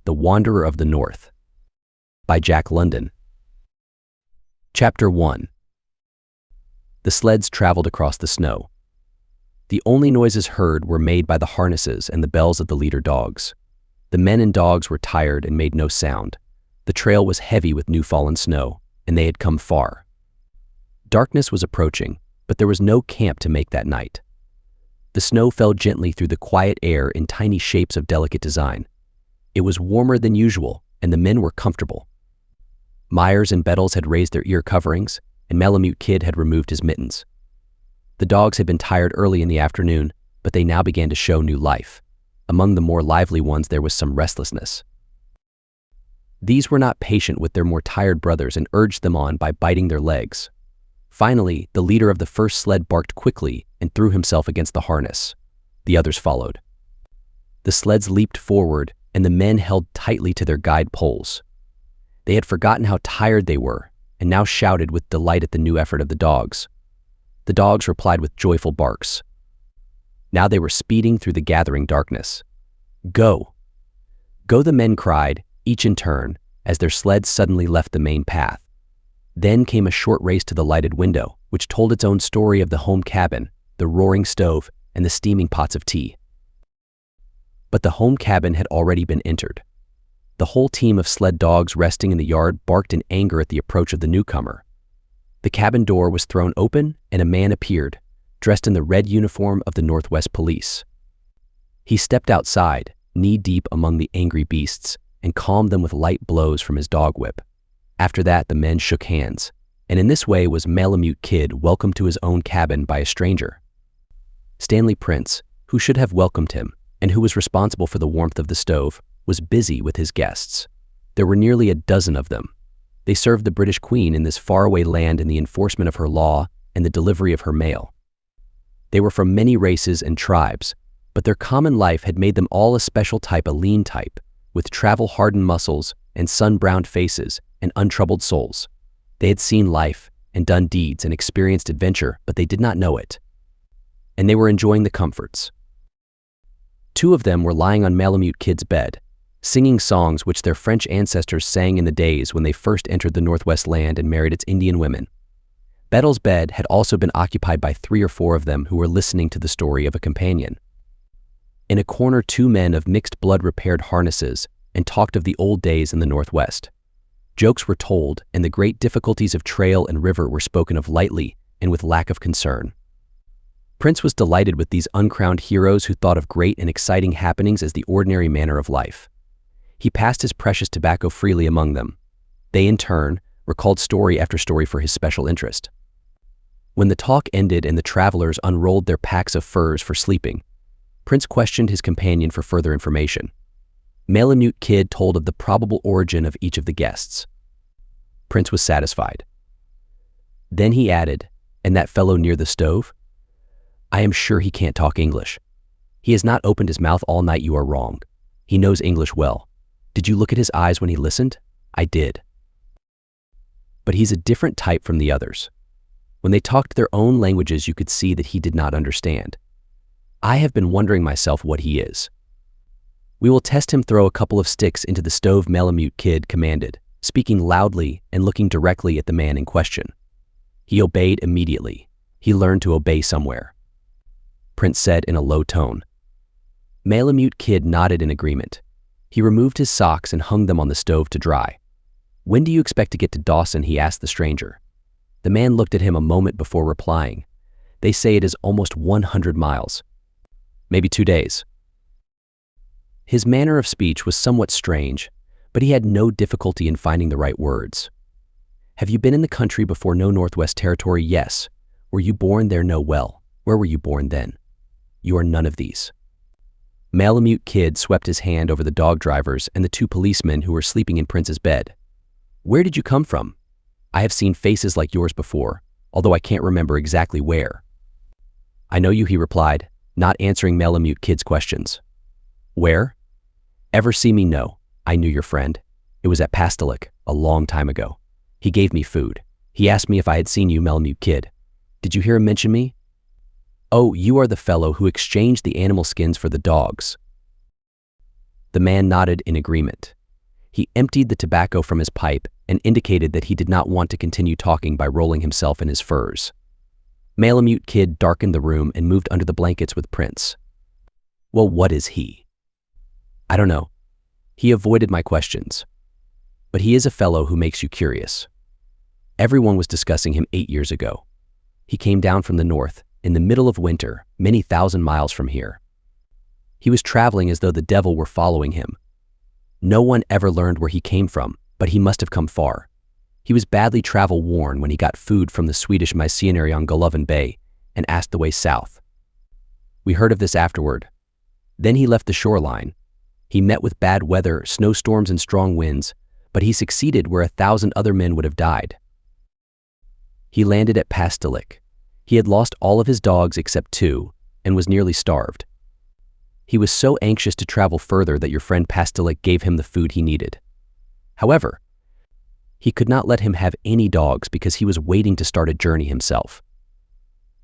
The Wanderer of the North by Jack London. Chapter 1. The sleds traveled across the snow. The only noises heard were made by the harnesses and the bells of the leader dogs. The men and dogs were tired and made no sound. The trail was heavy with new-fallen snow, and they had come far. Darkness was approaching, but there was no camp to make that night. The snow fell gently through the quiet air in tiny shapes of delicate design. It was warmer than usual, and the men were comfortable. Myers and Bettles had raised their ear coverings, and Malamute Kid had removed his mittens. The dogs had been tired early in the afternoon, but they now began to show new life. Among the more lively ones there was some restlessness. These were not patient with their more tired brothers and urged them on by biting their legs. Finally, the leader of the first sled barked quickly and threw himself against the harness. The others followed. The sleds leaped forward, and the men held tightly to their guide poles. They had forgotten how tired they were, and now shouted with delight at the new effort of the dogs. The dogs replied with joyful barks. Now they were speeding through the gathering darkness. "Go! Go!" the men cried, each in turn, as their sleds suddenly left the main path. Then came a short race to the lighted window, which told its own story of the home cabin, the roaring stove, and the steaming pots of tea. But the home cabin had already been entered. The whole team of sled dogs resting in the yard barked in anger at the approach of the newcomer. The cabin door was thrown open, and a man appeared, dressed in the red uniform of the Northwest Police. He stepped outside, knee-deep among the angry beasts, and calmed them with light blows from his dog whip. After that, the men shook hands, and in this way was Malamute Kid welcomed to his own cabin by a stranger. Stanley Prince, who should have welcomed him, and who was responsible for the warmth of the stove, was busy with his guests. There were nearly a dozen of them. They served the British Queen in this faraway land in the enforcement of her law and the delivery of her mail. They were from many races and tribes, but their common life had made them all a special type, a lean type, with travel-hardened muscles and sun-browned faces and untroubled souls. They had seen life and done deeds and experienced adventure, but they did not know it. And they were enjoying the comforts. Two of them were lying on Malamute Kid's bed, singing songs which their French ancestors sang in the days when they first entered the Northwest land and married its Indian women. Bettles' bed had also been occupied by 3 or 4 of them who were listening to the story of a companion. In a corner, 2 men of mixed blood repaired harnesses and talked of the old days in the Northwest. Jokes were told, and the great difficulties of trail and river were spoken of lightly and with lack of concern. Prince was delighted with these uncrowned heroes who thought of great and exciting happenings as the ordinary manner of life. He passed his precious tobacco freely among them. They, in turn, recalled story after story for his special interest. When the talk ended and the travelers unrolled their packs of furs for sleeping, Prince questioned his companion for further information. Malamute Kid told of the probable origin of each of the guests. Prince was satisfied. Then he added, "And that fellow near the stove? I am sure he can't talk English. He has not opened his mouth all night. You are wrong. He knows English well. Did you look at his eyes when he listened? I did. But he's a different type from the others. When they talked their own languages, you could see that he did not understand. I have been wondering myself what he is." "We will test him. Throw a couple of sticks into the stove," Malamute Kid commanded, speaking loudly and looking directly at the man in question. He obeyed immediately. He learned to obey somewhere. Prince said in a low tone. Malamute Kid nodded in agreement. He removed his socks and hung them on the stove to dry. "When do you expect to get to Dawson?" he asked the stranger. The man looked at him a moment before replying. "They say it is almost 100 miles. Maybe 2 days." His manner of speech was somewhat strange, but he had no difficulty in finding the right words. "Have you been in the country before?" "No." "Northwest Territory?" "Yes." "Were you born there?" "No." "Well, where were you born then?" "You are none of these." Malamute Kid swept his hand over the dog drivers and the 2 policemen who were sleeping in Prince's bed. "Where did you come from? I have seen faces like yours before, although I can't remember exactly where." "I know you," he replied, not answering Malamute Kid's questions. "Where?" "Ever see me?" "No. I knew your friend. It was at Pastolik, a long time ago. He gave me food. He asked me if I had seen you." "Malamute Kid. Did you hear him mention me?" "Oh, you are the fellow who exchanged the animal skins for the dogs." The man nodded in agreement. He emptied the tobacco from his pipe and indicated that he did not want to continue talking by rolling himself in his furs. Malamute Kid darkened the room and moved under the blankets with Prince. Well, what is he? I don't know. He avoided my questions. But he is a fellow who makes you curious. Everyone was discussing him 8 years ago. He came down from the north, in the middle of winter, many thousand miles from here. He was traveling as though the devil were following him. No one ever learned where he came from, but he must have come far. He was badly travel-worn when he got food from the Swedish missionary on Golovin Bay and asked the way south. We heard of this afterward. Then he left the shoreline. He met with bad weather, snowstorms and strong winds, but he succeeded where 1,000 other men would have died. He landed at Pastolik. He had lost all of his dogs except 2 and was nearly starved. He was so anxious to travel further that your friend Pastolik gave him the food he needed. However, he could not let him have any dogs because he was waiting to start a journey himself.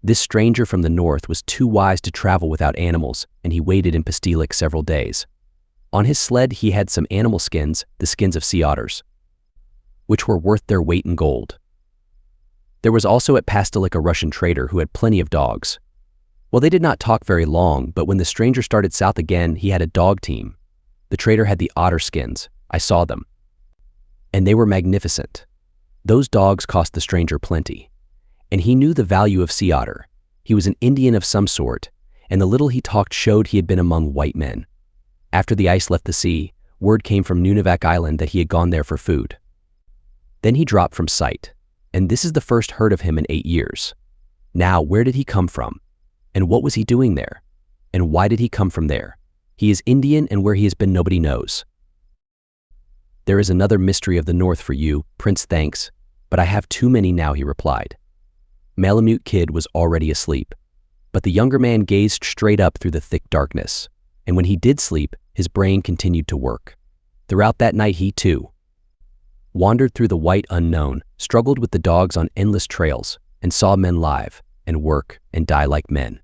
This stranger from the north was too wise to travel without animals, and he waited in Pastolik several days. On his sled he had some animal skins, the skins of sea otters, which were worth their weight in gold. There was also at Pastolik a Russian trader who had plenty of dogs. Well, they did not talk very long, but when the stranger started south again, he had a dog team. The trader had the otter skins. I saw them. And they were magnificent. Those dogs cost the stranger plenty. And he knew the value of sea otter. He was an Indian of some sort, and the little he talked showed he had been among white men. After the ice left the sea, word came from Nunavak Island that he had gone there for food. Then he dropped from sight, and this is the first heard of him in 8 years. Now, where did he come from? And what was he doing there? And why did he come from there? He is Indian, and where he has been nobody knows. There is another mystery of the north for you, Prince, thanks, but I have too many now, he replied. Malamute Kid was already asleep, but the younger man gazed straight up through the thick darkness, and when he did sleep, his brain continued to work. Throughout that night he, too, wandered through the white unknown, struggled with the dogs on endless trails, and saw men live and work and die like men.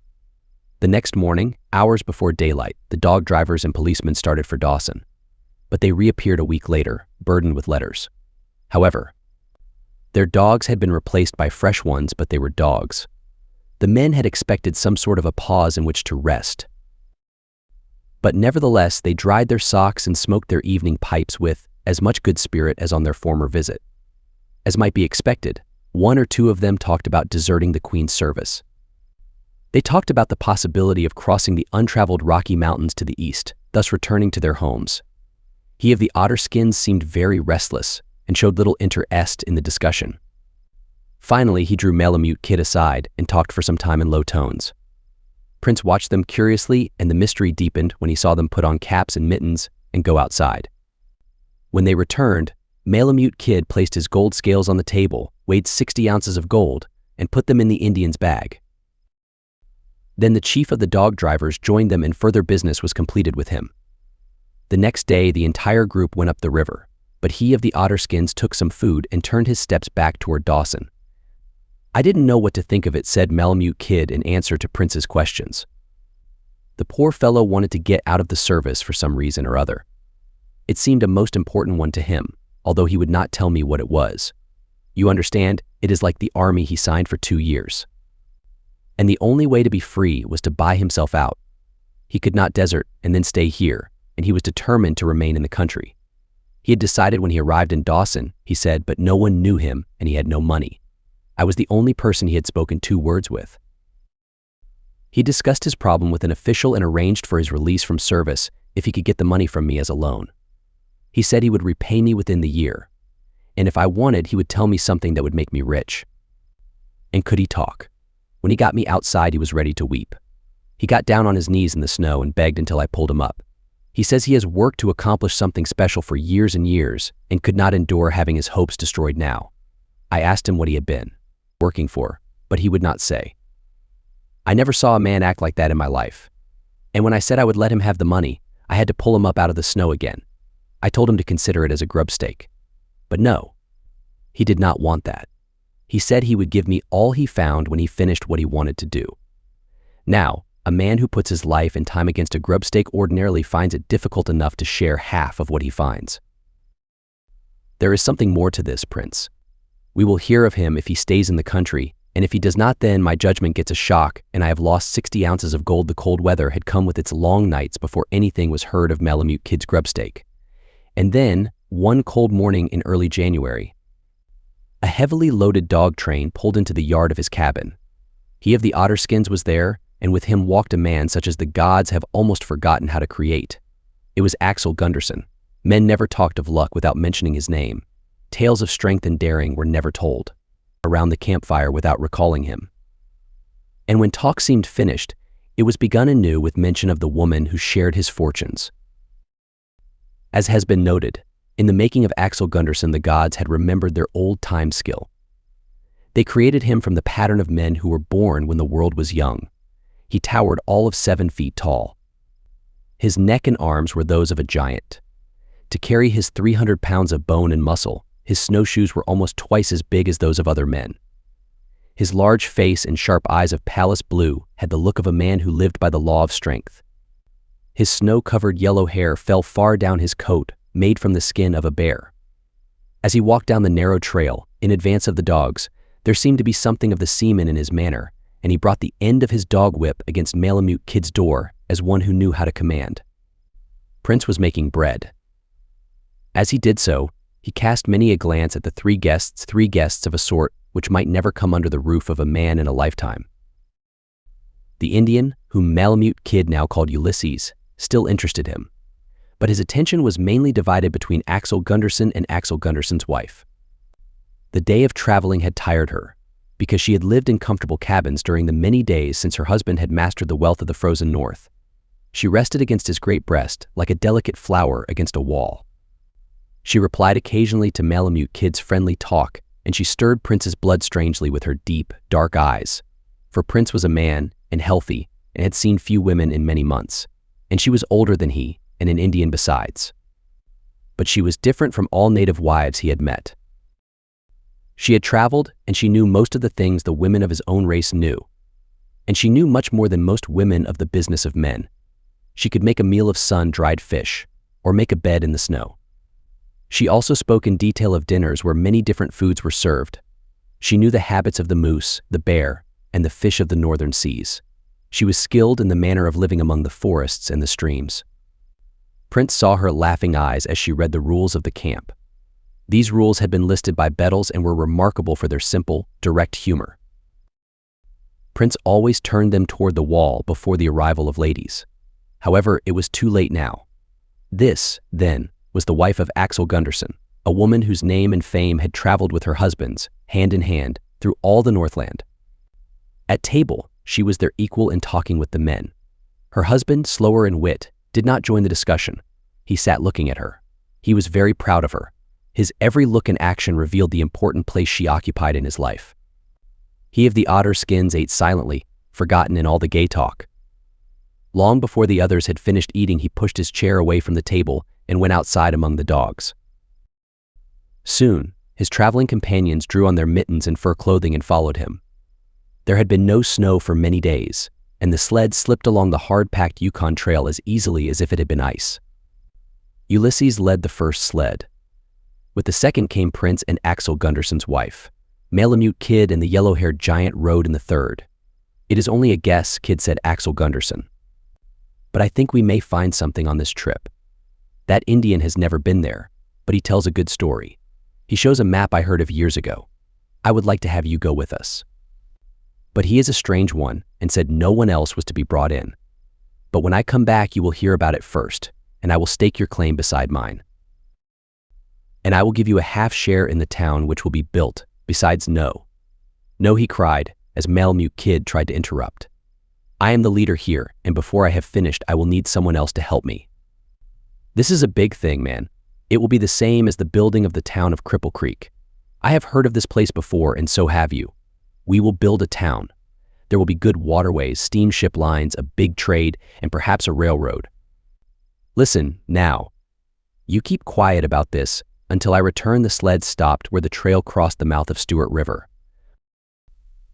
The next morning, hours before daylight, the dog drivers and policemen started for Dawson, but they reappeared a week later, burdened with letters. However, their dogs had been replaced by fresh ones, but they were dogs. The men had expected some sort of a pause in which to rest. But nevertheless, they dried their socks and smoked their evening pipes with as much good spirit as on their former visit. As might be expected, 1 or 2 of them talked about deserting the Queen's service. They talked about the possibility of crossing the untraveled Rocky Mountains to the east, thus returning to their homes. He of the otter skins seemed very restless and showed little interest in the discussion. Finally, he drew Malamute Kid aside and talked for some time in low tones. Prince watched them curiously, and the mystery deepened when he saw them put on caps and mittens and go outside. When they returned, Malamute Kid placed his gold scales on the table, weighed 60 ounces of gold, and put them in the Indian's bag. Then the chief of the dog drivers joined them and further business was completed with him. The next day, the entire group went up the river, but he of the otter skins took some food and turned his steps back toward Dawson. I didn't know what to think of it, said Malamute Kid in answer to Prince's questions. The poor fellow wanted to get out of the service for some reason or other. It seemed a most important one to him, although he would not tell me what it was. You understand, it is like the army he signed for 2 years. And the only way to be free was to buy himself out. He could not desert and then stay here, and he was determined to remain in the country. He had decided when he arrived in Dawson, he said, but no one knew him and he had no money. I was the only person he had spoken 2 words with. He discussed his problem with an official and arranged for his release from service if he could get the money from me as a loan. He said he would repay me within the year, and if I wanted, he would tell me something that would make me rich. And could he talk? When he got me outside, he was ready to weep. He got down on his knees in the snow and begged until I pulled him up. He says he has worked to accomplish something special for years and years and could not endure having his hopes destroyed now. I asked him what he had been working for, but he would not say. I never saw a man act like that in my life. And when I said I would let him have the money, I had to pull him up out of the snow again. I told him to consider it as a grub stake. But no, he did not want that. He said he would give me all he found when he finished what he wanted to do. Now, a man who puts his life and time against a grub stake ordinarily finds it difficult enough to share half of what he finds. There is something more to this, Prince. We will hear of him if he stays in the country, and if he does not, then my judgment gets a shock, and I have lost 60 ounces of gold. The cold weather had come with its long nights before anything was heard of Malamute Kid's grubstake. And then, one cold morning in early January, a heavily loaded dog train pulled into the yard of his cabin. He of the otter skins was there, and with him walked a man such as the gods have almost forgotten how to create. It was Axel Gunderson. Men never talked of luck without mentioning his name. Tales of strength and daring were never told around the campfire without recalling him. And when talk seemed finished, it was begun anew with mention of the woman who shared his fortunes. As has been noted, in the making of Axel Gunderson, the gods had remembered their old-time skill. They created him from the pattern of men who were born when the world was young. He towered all of 7 feet tall. His neck and arms were those of a giant. To carry his 300 pounds of bone and muscle, his snowshoes were almost twice as big as those of other men. His large face and sharp eyes of Pallas blue had the look of a man who lived by the law of strength. His snow-covered yellow hair fell far down his coat, made from the skin of a bear. As he walked down the narrow trail, in advance of the dogs, there seemed to be something of the seaman in his manner, and he brought the end of his dog whip against Malamute Kid's door as one who knew how to command. Prince was making bread. As he did so, he cast many a glance at the three guests of a sort which might never come under the roof of a man in a lifetime. The Indian, whom Malamute Kid now called Ulysses, still interested him, but his attention was mainly divided between Axel Gunderson and Axel Gunderson's wife. The day of traveling had tired her, because she had lived in comfortable cabins during the many days since her husband had mastered the wealth of the frozen north. She rested against his great breast like a delicate flower against a wall. She replied occasionally to Malamute Kid's friendly talk, and she stirred Prince's blood strangely with her deep, dark eyes. For Prince was a man, and healthy, and had seen few women in many months, and she was older than he, and an Indian besides. But she was different from all native wives he had met. She had traveled, and she knew most of the things the women of his own race knew. And she knew much more than most women of the business of men. She could make a meal of sun-dried fish, or make a bed in the snow. She also spoke in detail of dinners where many different foods were served. She knew the habits of the moose, the bear, and the fish of the northern seas. She was skilled in the manner of living among the forests and the streams. Prince saw her laughing eyes as she read the rules of the camp. These rules had been listed by Bettles and were remarkable for their simple, direct humor. Prince always turned them toward the wall before the arrival of ladies. However, it was too late now. This, then, was the wife of Axel Gunderson, a woman whose name and fame had traveled with her husband's, hand in hand, through all the Northland. At table, she was their equal in talking with the men. Her husband, slower in wit, did not join the discussion. He sat looking at her. He was very proud of her. His every look and action revealed the important place she occupied in his life. He of the otter skins ate silently, forgotten in all the gay talk. Long before the others had finished eating, he pushed his chair away from the table and went outside among the dogs. Soon, his traveling companions drew on their mittens and fur clothing and followed him. There had been no snow for many days, and the sled slipped along the hard-packed Yukon Trail as easily as if it had been ice. Ulysses led the first sled. With the second came Prince and Axel Gunderson's wife. Malamute Kid and the yellow-haired giant rode in the third. "It is only a guess," Kid said Axel Gunderson. "But I think we may find something on this trip. That Indian has never been there, but he tells a good story. He shows a map I heard of years ago. I would like to have you go with us. But he is a strange one and said no one else was to be brought in. But when I come back, you will hear about it first, and I will stake your claim beside mine. And I will give you a half share in the town which will be built, besides no." "No," he cried, as Malamute Kid tried to interrupt. "I am the leader here, and before I have finished, I will need someone else to help me. This is a big thing, man. It will be the same as the building of the town of Cripple Creek. I have heard of this place before, and so have you. We will build a town. There will be good waterways, steamship lines, a big trade, and perhaps a railroad. Listen, now. You keep quiet about this until I return." The sled stopped where the trail crossed the mouth of Stewart River.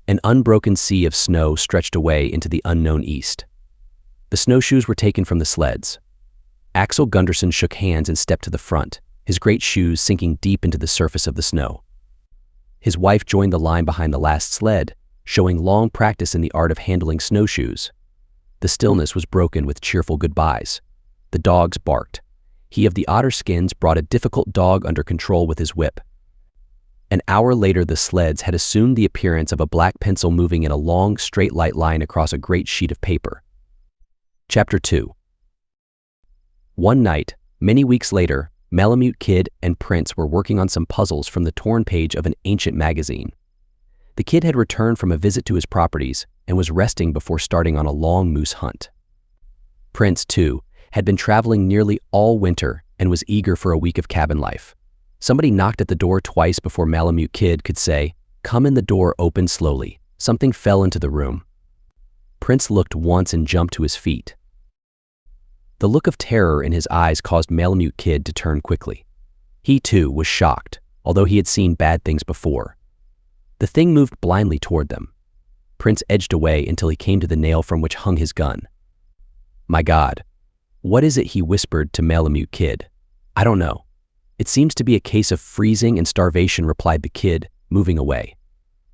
An unbroken sea of snow stretched away into the unknown east. The snowshoes were taken from the sleds. Axel Gunderson shook hands and stepped to the front, his great shoes sinking deep into the surface of the snow. His wife joined the line behind the last sled, showing long practice in the art of handling snowshoes. The stillness was broken with cheerful goodbyes. The dogs barked. He of the otter skins brought a difficult dog under control with his whip. An hour later, the sleds had assumed the appearance of a black pencil moving in a long, straight light line across a great sheet of paper. Chapter 2. One night, many weeks later, Malamute Kid and Prince were working on some puzzles from the torn page of an ancient magazine. The kid had returned from a visit to his properties and was resting before starting on a long moose hunt. Prince, too, had been traveling nearly all winter and was eager for a week of cabin life. Somebody knocked at the door twice before Malamute Kid could say, "Come in." The door opened slowly. Something fell into the room. Prince looked once and jumped to his feet. The look of terror in his eyes caused Malamute Kid to turn quickly. He, too, was shocked, although he had seen bad things before. The thing moved blindly toward them. Prince edged away until he came to the nail from which hung his gun. "My God, what is it?" he whispered to Malamute Kid. "I don't know. It seems to be a case of freezing and starvation," replied the kid, moving away.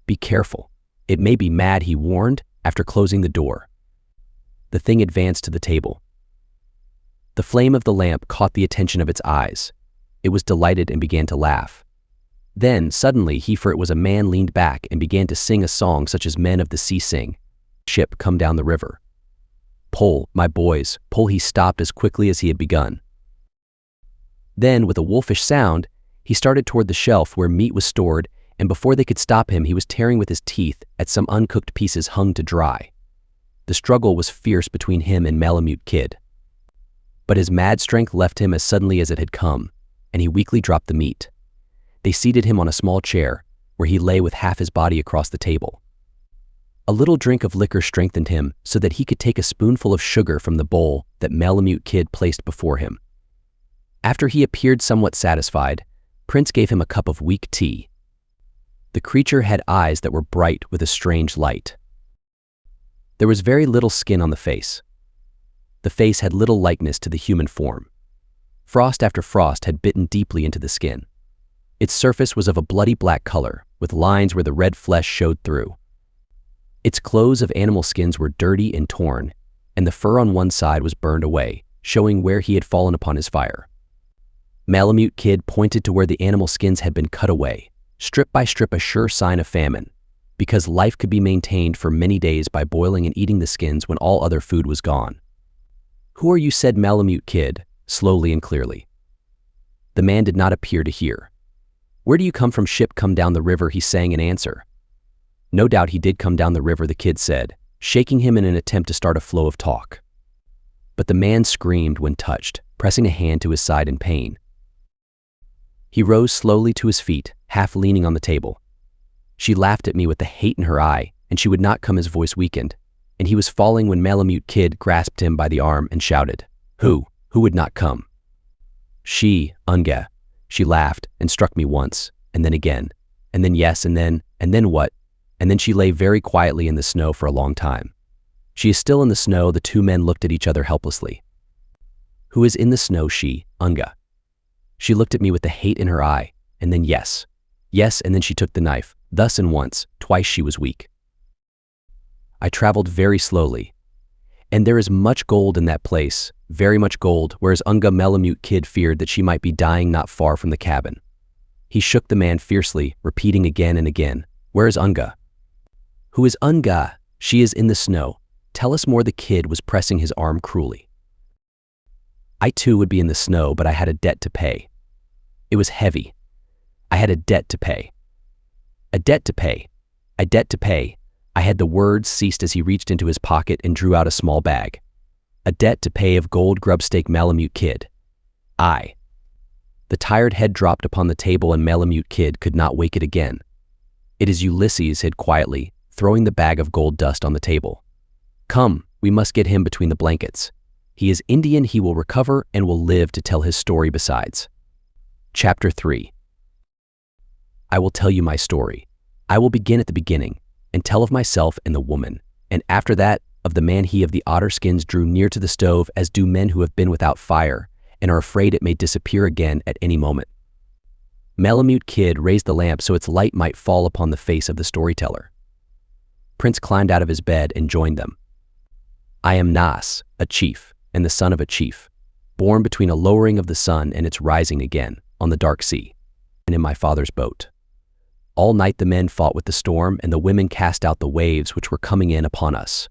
"Be careful. It may be mad," he warned, after closing the door. The thing advanced to the table. The flame of the lamp caught the attention of its eyes. It was delighted and began to laugh. Then, suddenly, he, for it was a man, leaned back and began to sing a song such as men of the sea sing. "Ship, come down the river. Pull, my boys, pull." He stopped as quickly as he had begun. Then, with a wolfish sound, he started toward the shelf where meat was stored, and before they could stop him, he was tearing with his teeth at some uncooked pieces hung to dry. The struggle was fierce between him and Malamute Kid. But his mad strength left him as suddenly as it had come, and he weakly dropped the meat. They seated him on a small chair, where he lay with half his body across the table. A little drink of liquor strengthened him so that he could take a spoonful of sugar from the bowl that Malamute Kid placed before him. After he appeared somewhat satisfied, Prince gave him a cup of weak tea. The creature had eyes that were bright with a strange light. There was very little skin on the face. The face had little likeness to the human form. Frost after frost had bitten deeply into the skin. Its surface was of a bloody black color, with lines where the red flesh showed through. Its clothes of animal skins were dirty and torn, and the fur on one side was burned away, showing where he had fallen upon his fire. Malamute Kid pointed to where the animal skins had been cut away, strip by strip, a sure sign of famine, because life could be maintained for many days by boiling and eating the skins when all other food was gone. "Who are you?" said Malamute Kid, slowly and clearly. The man did not appear to hear. "Where do you come from?" "Ship, come down the river," he sang in answer. "No doubt he did come down the river," the kid said, shaking him in an attempt to start a flow of talk. But the man screamed when touched, pressing a hand to his side in pain. He rose slowly to his feet, half leaning on the table. She laughed at me with the hate in her eye, and she would not come. His voice weakened, and he was falling when Malamute Kid grasped him by the arm and shouted, Who would not come?" "She, Unga." She laughed and struck me once, and then again, and then yes, and then what? And then she lay very quietly in the snow for a long time. "She is still in the snow." The two men looked at each other helplessly. "Who is in the snow?" "She, Unga." She looked at me with the hate in her eye, and then yes, and then she took the knife. Thus and once, twice she was weak. I traveled very slowly, and there is much gold in that place, very much gold, whereas Unga Malamute Kid feared that she might be dying not far from the cabin. He shook the man fiercely, repeating again and again, "Where is Unga?" "Who is Unga?" "She is in the snow. Tell us more." The kid was pressing his arm cruelly. I too would be in the snow, but I had a debt to pay. It was heavy. I had a debt to pay. A debt to pay. A debt to pay. I had the words ceased as he reached into his pocket and drew out a small bag. A debt to pay of gold grubstake. Malamute Kid. I. The tired head dropped upon the table and Malamute Kid could not wake it again. It is Ulysses hid quietly, throwing the bag of gold dust on the table. "Come, we must get him between the blankets. He is Indian, he will recover and will live to tell his story besides." Chapter 3. I will tell you my story. I will begin at the beginning, and tell of myself and the woman, and after that, of the man. He of the otter skins drew near to the stove as do men who have been without fire, and are afraid it may disappear again at any moment. Malamute Kid raised the lamp so its light might fall upon the face of the storyteller. Prince climbed out of his bed and joined them. I am Nas, a chief, and the son of a chief, born between a lowering of the sun and its rising again, on the dark sea, and in my father's boat. All night the men fought with the storm, and the women cast out the waves which were coming in upon us.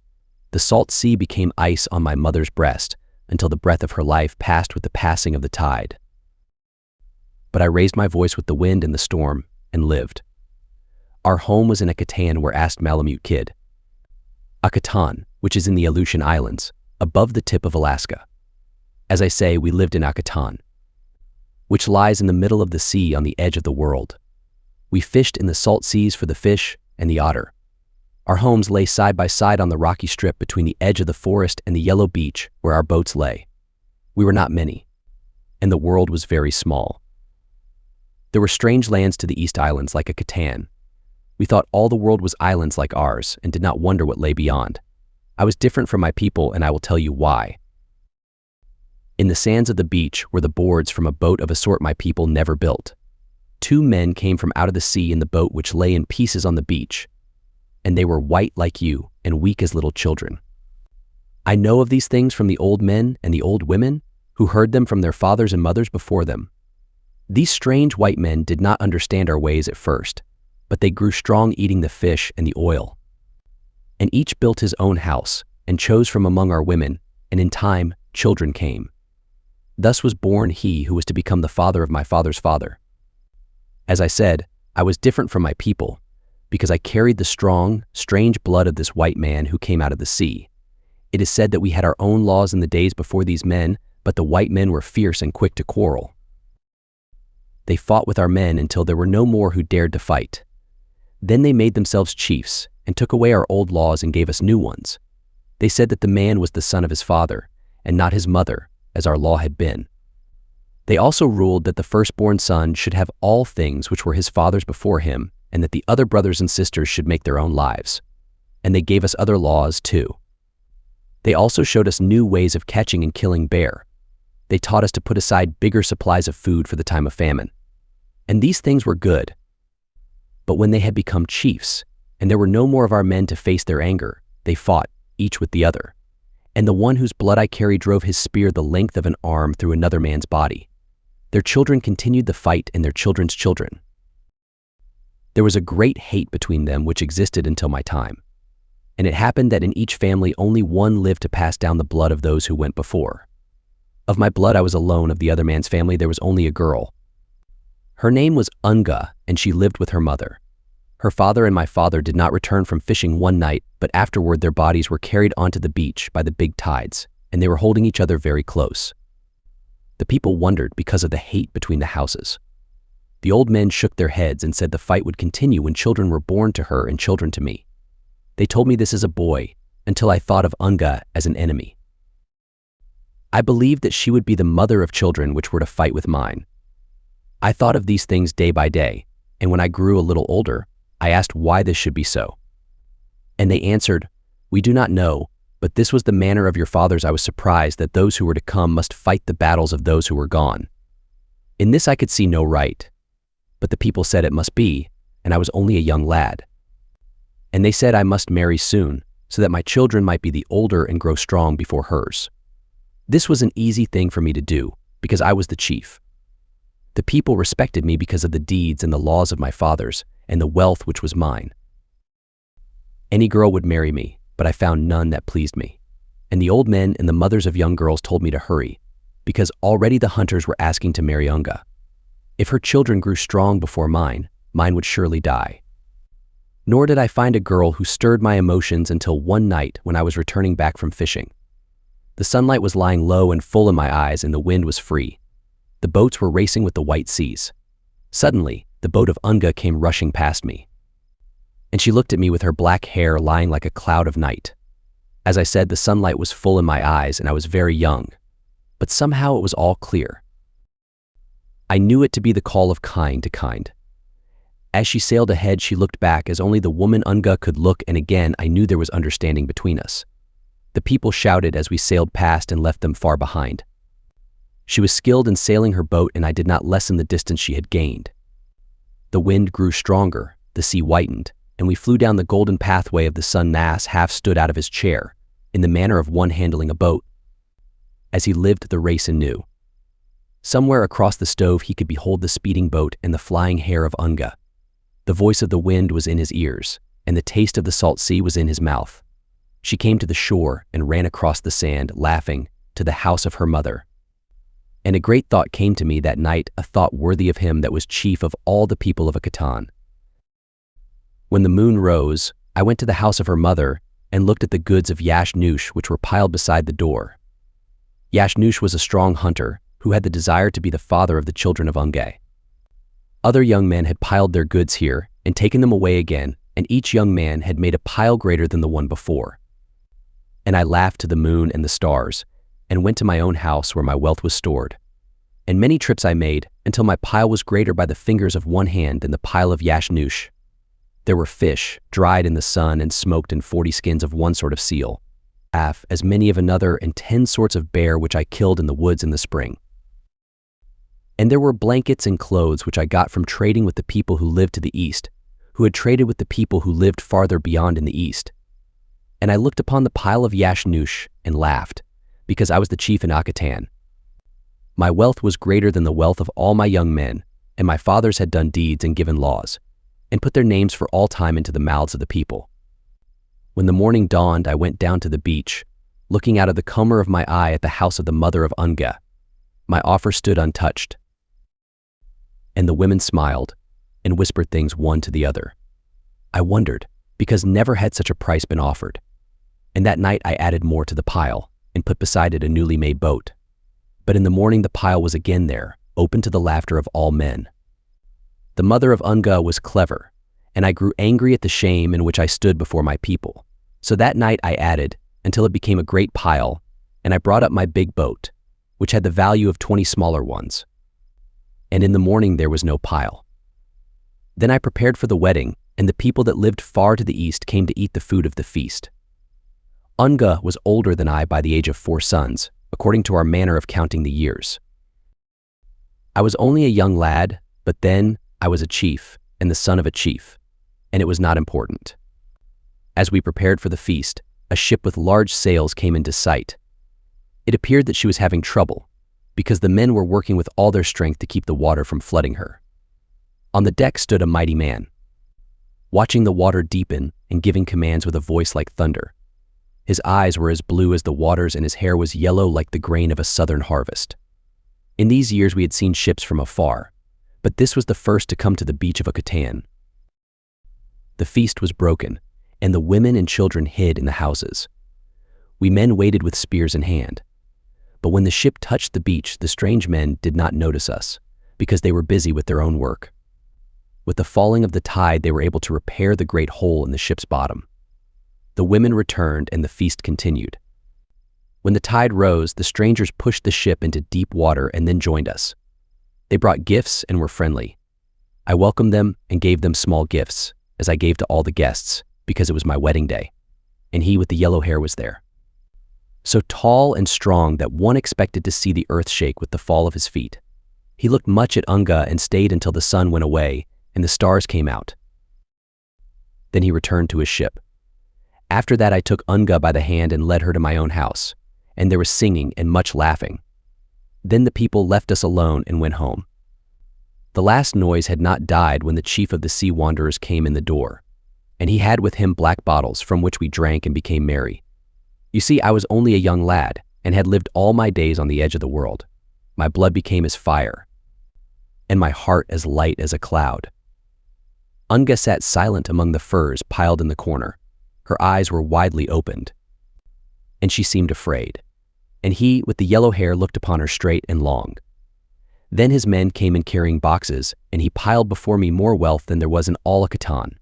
The salt sea became ice on my mother's breast, until the breath of her life passed with the passing of the tide. But I raised my voice with the wind and the storm, and lived. Our home was in Akatan, where asked Malamute Kid. Akatan, which is in the Aleutian Islands, above the tip of Alaska. As I say, we lived in Akatan, which lies in the middle of the sea on the edge of the world. We fished in the salt seas for the fish and the otter. Our homes lay side by side on the rocky strip between the edge of the forest and the yellow beach where our boats lay. We were not many, and the world was very small. There were strange lands to the East Islands like Akatan. We thought all the world was islands like ours and did not wonder what lay beyond. I was different from my people, and I will tell you why. In the sands of the beach were the boards from a boat of a sort my people never built. 2 men came from out of the sea in the boat which lay in pieces on the beach, and they were white like you and weak as little children. I know of these things from the old men and the old women who heard them from their fathers and mothers before them. These strange white men did not understand our ways at first, but they grew strong eating the fish and the oil. And each built his own house and chose from among our women, and in time children came. Thus was born he who was to become the father of my father's father. As I said, I was different from my people, because I carried the strong, strange blood of this white man who came out of the sea. It is said that we had our own laws in the days before these men, but the white men were fierce and quick to quarrel. They fought with our men until there were no more who dared to fight. Then they made themselves chiefs and took away our old laws and gave us new ones. They said that the man was the son of his father and not his mother, as our law had been. They also ruled that the firstborn son should have all things which were his father's before him, and that the other brothers and sisters should make their own lives. And they gave us other laws too. They also showed us new ways of catching and killing bear. They taught us to put aside bigger supplies of food for the time of famine. And these things were good. But when they had become chiefs, and there were no more of our men to face their anger, they fought, each with the other. And the one whose blood I carried drove his spear the length of an arm through another man's body. Their children continued the fight, and their children's children. There was a great hate between them which existed until my time. And it happened that in each family only one lived to pass down the blood of those who went before. Of my blood I was alone, of the other man's family there was only a girl. Her name was Unga, and she lived with her mother. Her father and my father did not return from fishing one night, but afterward their bodies were carried onto the beach by the big tides, and they were holding each other very close. The people wondered because of the hate between the houses. The old men shook their heads and said the fight would continue when children were born to her and children to me. They told me this as a boy, until I thought of Unga as an enemy. I believed that she would be the mother of children which were to fight with mine. I thought of these things day by day, and when I grew a little older, I asked why this should be so. And they answered, "We do not know, but this was the manner of your fathers. I was surprised that those who were to come must fight the battles of those who were gone." In this I could see no right, but the people said it must be, and I was only a young lad. And they said I must marry soon, so that my children might be the older and grow strong before hers. This was an easy thing for me to do, because I was the chief. The people respected me because of the deeds and the laws of my fathers, and the wealth which was mine. Any girl would marry me, but I found none that pleased me. And the old men and the mothers of young girls told me to hurry, because already the hunters were asking to marry Unga. If her children grew strong before mine, mine would surely die. Nor did I find a girl who stirred my emotions until one night when I was returning back from fishing. The sunlight was lying low and full in my eyes, and the wind was free. The boats were racing with the white seas. Suddenly, the boat of Unga came rushing past me. And she looked at me with her black hair lying like a cloud of night. As I said, the sunlight was full in my eyes, and I was very young. But somehow it was all clear. I knew it to be the call of kind to kind. As she sailed ahead, she looked back as only the woman Unga could look, and again I knew there was understanding between us. The people shouted as we sailed past and left them far behind. She was skilled in sailing her boat, and I did not lessen the distance she had gained. The wind grew stronger, the sea whitened, and we flew down the golden pathway of the sun. Nas half stood out of his chair, in the manner of one handling a boat, as he lived the race anew. Somewhere across the stove he could behold the speeding boat and the flying hair of Unga. The voice of the wind was in his ears, and the taste of the salt sea was in his mouth. She came to the shore and ran across the sand, laughing, to the house of her mother. And a great thought came to me that night, a thought worthy of him that was chief of all the people of Akatan. When the moon rose, I went to the house of her mother and looked at the goods of Yashnush, which were piled beside the door. Yashnush was a strong hunter who had the desire to be the father of the children of Ungay. Other young men had piled their goods here and taken them away again, and each young man had made a pile greater than the one before. And I laughed to the moon and the stars, and went to my own house where my wealth was stored. And many trips I made, until my pile was greater by the fingers of one hand than the pile of Yashnush. There were fish, dried in the sun and smoked, and 40 skins of one sort of seal, half as many of another, and 10 sorts of bear which I killed in the woods in the spring. And there were blankets and clothes which I got from trading with the people who lived to the east, who had traded with the people who lived farther beyond in the east. And I looked upon the pile of Yashnush and laughed, because I was the chief in Akatan. My wealth was greater than the wealth of all my young men, and my fathers had done deeds and given laws, and put their names for all time into the mouths of the people. When the morning dawned, I went down to the beach, looking out of the corner of my eye at the house of the mother of Unga. My offer stood untouched. And the women smiled and whispered things one to the other. I wondered, because never had such a price been offered. And that night I added more to the pile and put beside it a newly made boat. But in the morning the pile was again there, open to the laughter of all men. The mother of Unga was clever, and I grew angry at the shame in which I stood before my people. So that night I added, until it became a great pile, and I brought up my big boat, which had the value of 20 smaller ones. And in the morning there was no pile. Then I prepared for the wedding, and the people that lived far to the east came to eat the food of the feast. Unga was older than I by the age of 4 sons, according to our manner of counting the years. I was only a young lad, but then I was a chief, and the son of a chief, and it was not important. As we prepared for the feast, a ship with large sails came into sight. It appeared that she was having trouble, because the men were working with all their strength to keep the water from flooding her. On the deck stood a mighty man, watching the water deepen and giving commands with a voice like thunder. His eyes were as blue as the waters, and his hair was yellow like the grain of a southern harvest. In these years we had seen ships from afar, but this was the first to come to the beach of Akatan. The feast was broken, and the women and children hid in the houses. We men waited with spears in hand. But when the ship touched the beach, the strange men did not notice us, because they were busy with their own work. With the falling of the tide, they were able to repair the great hole in the ship's bottom. The women returned, and the feast continued. When the tide rose, the strangers pushed the ship into deep water and then joined us. They brought gifts and were friendly. I welcomed them and gave them small gifts, as I gave to all the guests, because it was my wedding day, and he with the yellow hair was there. So tall and strong that one expected to see the earth shake with the fall of his feet. He looked much at Unga and stayed until the sun went away and the stars came out. Then he returned to his ship. After that I took Unga by the hand and led her to my own house, and there was singing and much laughing. Then the people left us alone and went home. The last noise had not died when the chief of the sea wanderers came in the door, and he had with him black bottles from which we drank and became merry. You see, I was only a young lad and had lived all my days on the edge of the world. My blood became as fire, and my heart as light as a cloud. Unga sat silent among the furs piled in the corner. Her eyes were widely opened, and she seemed afraid. And he, with the yellow hair, looked upon her straight and long. Then his men came in carrying boxes, and he piled before me more wealth than there was in all Akatan.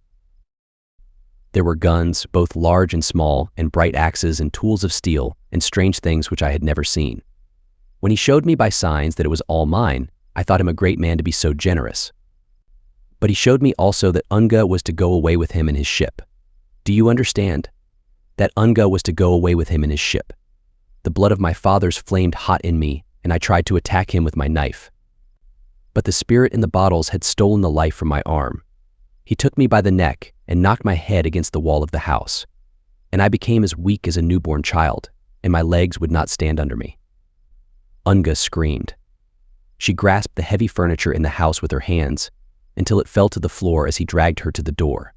There were guns, both large and small, and bright axes and tools of steel, and strange things which I had never seen. When he showed me by signs that it was all mine, I thought him a great man to be so generous. But he showed me also that Unga was to go away with him in his ship. Do you understand? That Unga was to go away with him in his ship. The blood of my fathers flamed hot in me, and I tried to attack him with my knife. But the spirit in the bottles had stolen the life from my arm. He took me by the neck and knocked my head against the wall of the house, and I became as weak as a newborn child, and my legs would not stand under me. Unga screamed. She grasped the heavy furniture in the house with her hands until it fell to the floor as he dragged her to the door.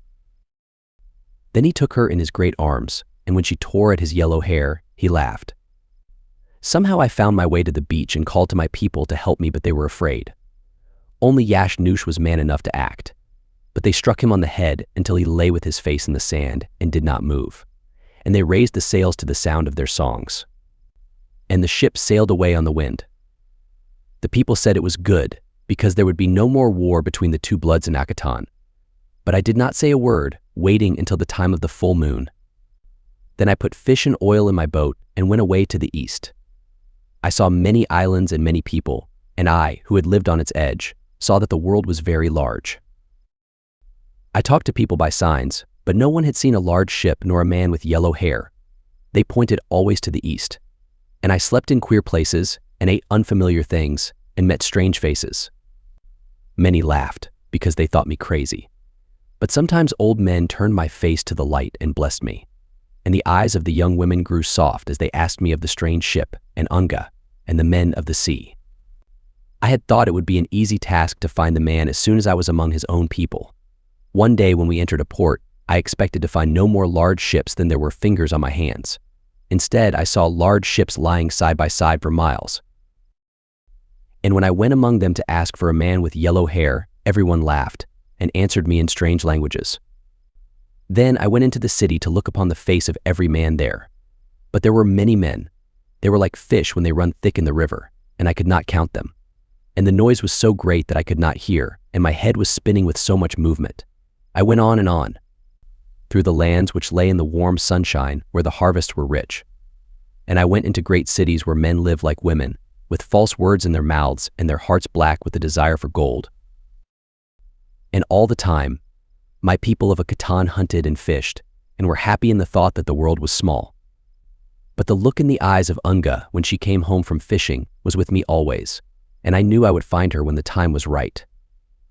Then he took her in his great arms, and when she tore at his yellow hair, he laughed. Somehow I found my way to the beach and called to my people to help me, but they were afraid. Only Yashnoosh was man enough to act, but they struck him on the head until he lay with his face in the sand and did not move, and they raised the sails to the sound of their songs. And the ship sailed away on the wind. The people said it was good, because there would be no more war between the two bloods in Akatan. But I did not say a word, waiting until the time of the full moon. Then I put fish and oil in my boat and went away to the east. I saw many islands and many people, and I, who had lived on its edge, saw that the world was very large. I talked to people by signs, but no one had seen a large ship nor a man with yellow hair. They pointed always to the east. And I slept in queer places and ate unfamiliar things and met strange faces. Many laughed because they thought me crazy. But sometimes old men turned my face to the light and blessed me, and the eyes of the young women grew soft as they asked me of the strange ship and Unga and the men of the sea. I had thought it would be an easy task to find the man as soon as I was among his own people. One day when we entered a port, I expected to find no more large ships than there were fingers on my hands. Instead, I saw large ships lying side by side for miles. And when I went among them to ask for a man with yellow hair, everyone laughed and answered me in strange languages. Then I went into the city to look upon the face of every man there. But there were many men. They were like fish when they run thick in the river, and I could not count them. And the noise was so great that I could not hear, and my head was spinning with so much movement. I went on and on, through the lands which lay in the warm sunshine where the harvests were rich. And I went into great cities where men live like women, with false words in their mouths and their hearts black with the desire for gold. And all the time, my people of Akatan hunted and fished, and were happy in the thought that the world was small. But the look in the eyes of Unga when she came home from fishing was with me always, and I knew I would find her when the time was right.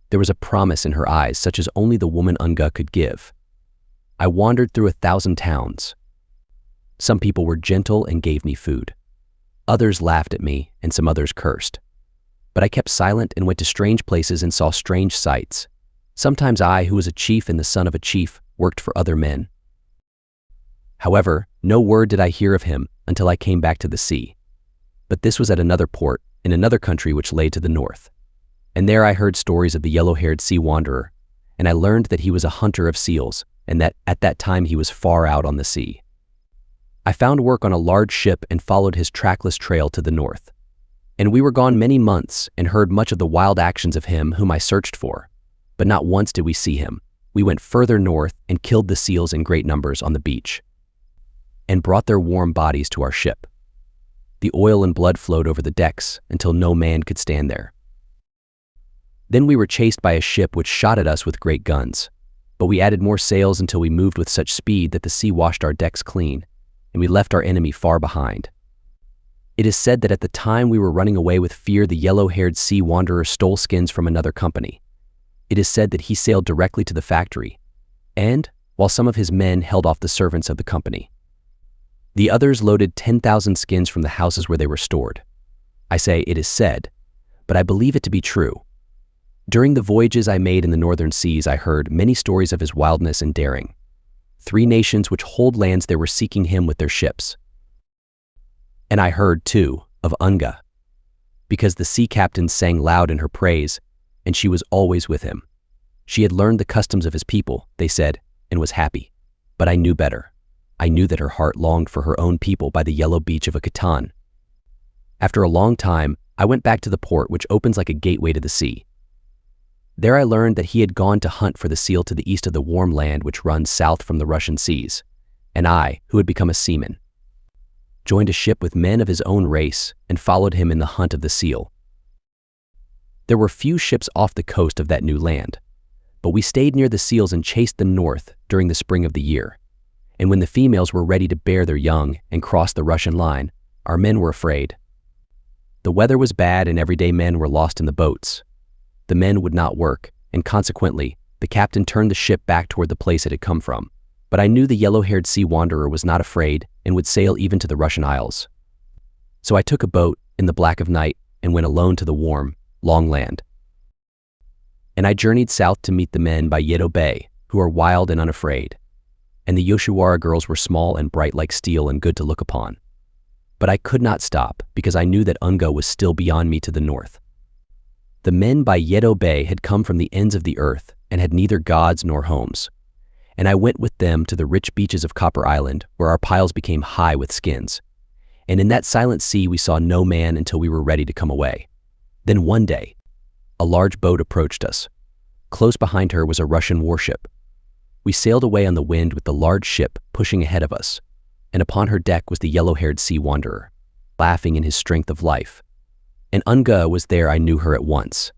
There was a promise in her eyes such as only the woman Unga could give. I wandered through 1,000 towns. Some people were gentle and gave me food. Others laughed at me, and some others cursed. But I kept silent and went to strange places and saw strange sights. Sometimes I, who was a chief and the son of a chief, worked for other men. However, no word did I hear of him until I came back to the sea. But this was at another port, in another country which lay to the north. And there I heard stories of the yellow-haired sea wanderer, and I learned that he was a hunter of seals, and that at that time he was far out on the sea. I found work on a large ship and followed his trackless trail to the north. And we were gone many months and heard much of the wild actions of him whom I searched for. But not once did we see him. We went further north and killed the seals in great numbers on the beach, and brought their warm bodies to our ship. The oil and blood flowed over the decks until no man could stand there. Then we were chased by a ship which shot at us with great guns. But we added more sails until we moved with such speed that the sea washed our decks clean, and we left our enemy far behind. It is said that at the time we were running away with fear, the yellow-haired sea wanderer stole skins from another company. It is said that he sailed directly to the factory, and, while some of his men held off the servants of the company, the others loaded 10,000 skins from the houses where they were stored. I say it is said, but I believe it to be true. During the voyages I made in the northern seas, I heard many stories of his wildness and daring. 3 nations which hold lands there were seeking him with their ships. And I heard, too, of Unga, because the sea captains sang loud in her praise, and she was always with him. She had learned the customs of his people, they said, and was happy. But I knew better. I knew that her heart longed for her own people by the yellow beach of Akatan. After a long time, I went back to the port which opens like a gateway to the sea. There I learned that he had gone to hunt for the seal to the east of the warm land which runs south from the Russian seas, and I, who had become a seaman, joined a ship with men of his own race and followed him in the hunt of the seal. There were few ships off the coast of that new land, but we stayed near the seals and chased them north during the spring of the year. And when the females were ready to bear their young and cross the Russian line, our men were afraid. The weather was bad and everyday men were lost in the boats. The men would not work, and consequently, the captain turned the ship back toward the place it had come from. But I knew the yellow-haired sea wanderer was not afraid and would sail even to the Russian Isles. So I took a boat in the black of night and went alone to the warm, long land. And I journeyed south to meet the men by Yedo Bay, who are wild and unafraid. And the Yoshiwara girls were small and bright like steel and good to look upon. But I could not stop because I knew that Unga was still beyond me to the north. The men by Yedo Bay had come from the ends of the earth and had neither gods nor homes. And I went with them to the rich beaches of Copper Island, where our piles became high with skins. And in that silent sea we saw no man until we were ready to come away. Then one day, a large boat approached us. Close behind her was a Russian warship. We sailed away on the wind with the large ship pushing ahead of us, and upon her deck was the yellow-haired sea wanderer, laughing in his strength of life. And Unga was there. I knew her at once.